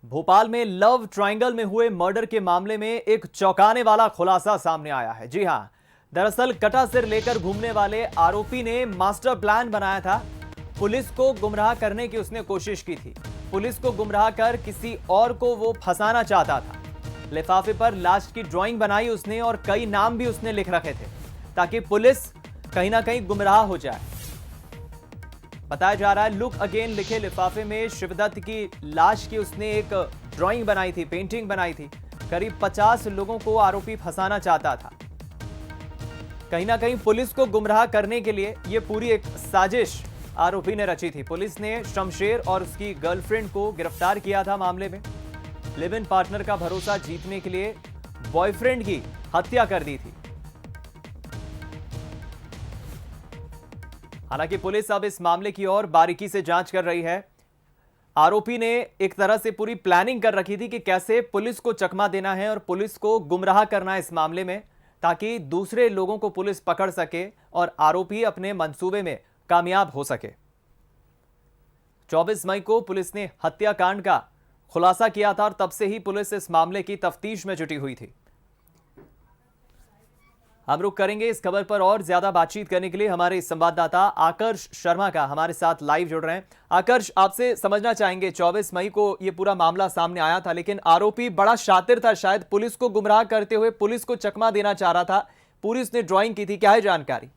भोपाल में love triangle में हुए मर्डर के मामले में एक चौंकाने वाला खुलासा सामने आया है। जी हां, दरअसल कटा सिर लेकर घूमने वाले आरोपी ने मास्टर प्लान बनाया था। पुलिस को गुमराह करने की उसने कोशिश की थी। पुलिस को गुमराह कर किसी और को वो फंसाना चाहता था। लिफाफे पर लाश की ड्राइंग बनाई उसने और कई नाम भी उसने लिख रखे थे ताकि पुलिस कहीं ना कहीं गुमराह हो जाए। बताया जा रहा है लुक अगेन लिखे लिफाफे में शिवदत्त की लाश की उसने एक ड्राइंग बनाई थी, पेंटिंग बनाई थी। करीब 50 लोगों को आरोपी फंसाना चाहता था। कहीं ना कहीं पुलिस को गुमराह करने के लिए यह पूरी एक साजिश आरोपी ने रची थी। पुलिस ने शमशेर और उसकी गर्लफ्रेंड को गिरफ्तार किया था। मामले में लिव इन पार्टनर का भरोसा जीतने के लिए बॉयफ्रेंड की हत्या कर दी थी। हालांकि पुलिस अब इस मामले की और बारीकी से जांच कर रही है। आरोपी ने एक तरह से पूरी प्लानिंग कर रखी थी कि कैसे पुलिस को चकमा देना है और पुलिस को गुमराह करना है इस मामले में, ताकि दूसरे लोगों को पुलिस पकड़ सके और आरोपी अपने मंसूबे में कामयाब हो सके। 24 मई को पुलिस ने हत्याकांड का खुलासा किया था और तब से ही पुलिस इस मामले की तफ्तीश में जुटी हुई थी। हम रुक करेंगे इस खबर पर और ज्यादा बातचीत करने के लिए हमारे संवाददाता आकर्ष शर्मा का हमारे साथ लाइव जुड़ रहे हैं। आकर्ष, आपसे समझना चाहेंगे 24 मई को यह पूरा मामला सामने आया था, लेकिन आरोपी बड़ा शातिर था, शायद पुलिस को गुमराह करते हुए पुलिस को चकमा देना चाह रहा था। पूरी उसने ड्राइंग की थी, क्या है जानकारी?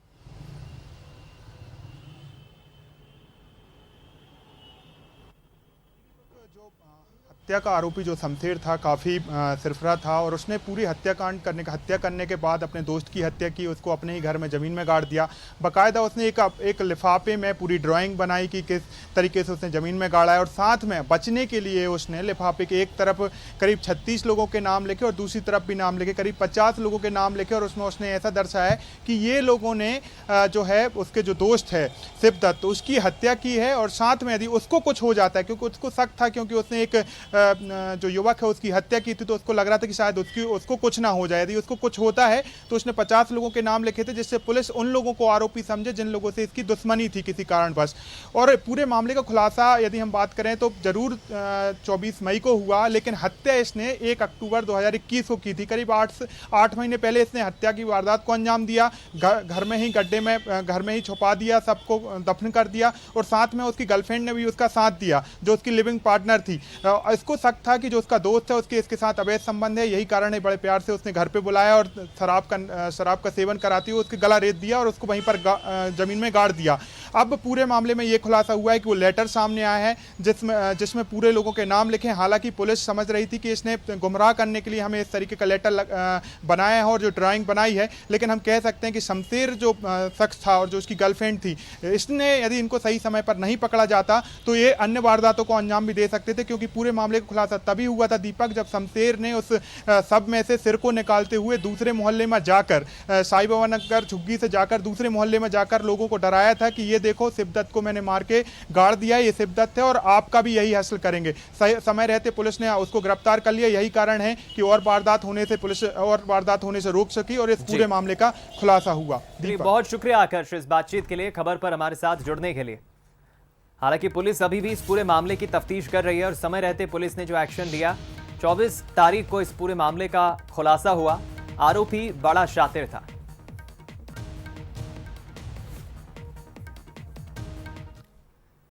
हत्या का आरोपी जो शमशेर था काफ़ी सरफरा था और उसने पूरी हत्या करने के बाद अपने दोस्त की हत्या की, उसको अपने ही घर में ज़मीन में गाड़ दिया। बाकायदा उसने एक लिफाफे में पूरी ड्राइंग बनाई कि किस तरीके से उसने ज़मीन में गाड़ा है और साथ में बचने के लिए उसने लिफाफे के एक तरफ करीब 36 लोगों के नाम लिखे और दूसरी तरफ भी नाम लिखे, करीब 50 लोगों के नाम लिखे और उसमें उसने ऐसा दर्शाया कि ये लोगों ने जो है उसके जो दोस्त है शिवदत्त उसकी हत्या की है और साथ में यदि उसको कुछ हो जाता है, क्योंकि उसको शक था, क्योंकि उसने एक जो युवक है उसकी हत्या की थी, तो उसको लग रहा था कि शायद उसको कुछ ना हो जाए। यदि उसको कुछ होता है तो उसने 50 लोगों के नाम लिखे थे, जिससे पुलिस उन लोगों को आरोपी समझे जिन लोगों से इसकी दुश्मनी थी किसी कारणवश। और पूरे मामले का खुलासा यदि हम बात करें तो जरूर 24 मई को हुआ, लेकिन हत्या इसने 1 अक्टूबर 2021 को की थी। करीब 8 महीने पहले इसने हत्या की वारदात को अंजाम दिया। घर में ही गड्ढे में घर में ही छुपा दिया, सबको दफन कर दिया और साथ में उसकी गर्लफ्रेंड ने भी उसका साथ दिया जो उसकी लिविंग पार्टनर थी। इसको शक था कि जो उसका दोस्त है इसके साथ अवैध संबंध है, यही कारण है बड़े प्यार से उसने घर पे बुलाया और शराब का सेवन कराती हुए उसके गला रेत दिया और उसको वहीं पर जमीन में गाड़ दिया। अब पूरे मामले में यह खुलासा हुआ है कि वो लेटर सामने आया है जिसमें पूरे लोगों के नाम लिखे। हालांकि पुलिस समझ रही थी कि इसने गुमराह करने के लिए हमें इस तरीके का लेटर बनाया है और जो ड्राइंग बनाई है, लेकिन हम कह सकते हैं कि शमशेर जो शख्स था और जो उसकी गर्लफ्रेंड थी, इसने यदि इनको सही समय पर नहीं पकड़ा जाता तो ये अन्य वारदातों को अंजाम भी दे सकते थे। क्योंकि पूरे मामले का खुलासा तभी हुआ था दीपक, जब शमशेर ने उस सब में से सिर को निकालते हुए दूसरे मोहल्ले में जाकर साई बाबा नगर झुग्गी से जाकर दूसरे मोहल्ले में जाकर लोगों को डराया था कि ये देखो शिवदत्त को मैंने मार के गाड़ दिया, ये शिवदत्त है और आपका भी यही हासिल करेंगे। समय रहते पुलिस ने उसको गिरफ्तार कर लिया। यही कारण है कि पुलिस और वारदात होने से रोक सकी और इस पूरे मामले का खुलासा हुआ। बहुत शुक्रिया आकर्ष इस बातचीत के लिए, खबर पर हमारे साथ जुड़ने के लिए। हालांकि पुलिस अभी भी इस पूरे मामले की तफ्तीश कर रही है और समय रहते पुलिस ने जो एक्शन लिया, 24 तारीख को इस पूरे मामले का खुलासा हुआ। आरोपी बड़ा शातिर था।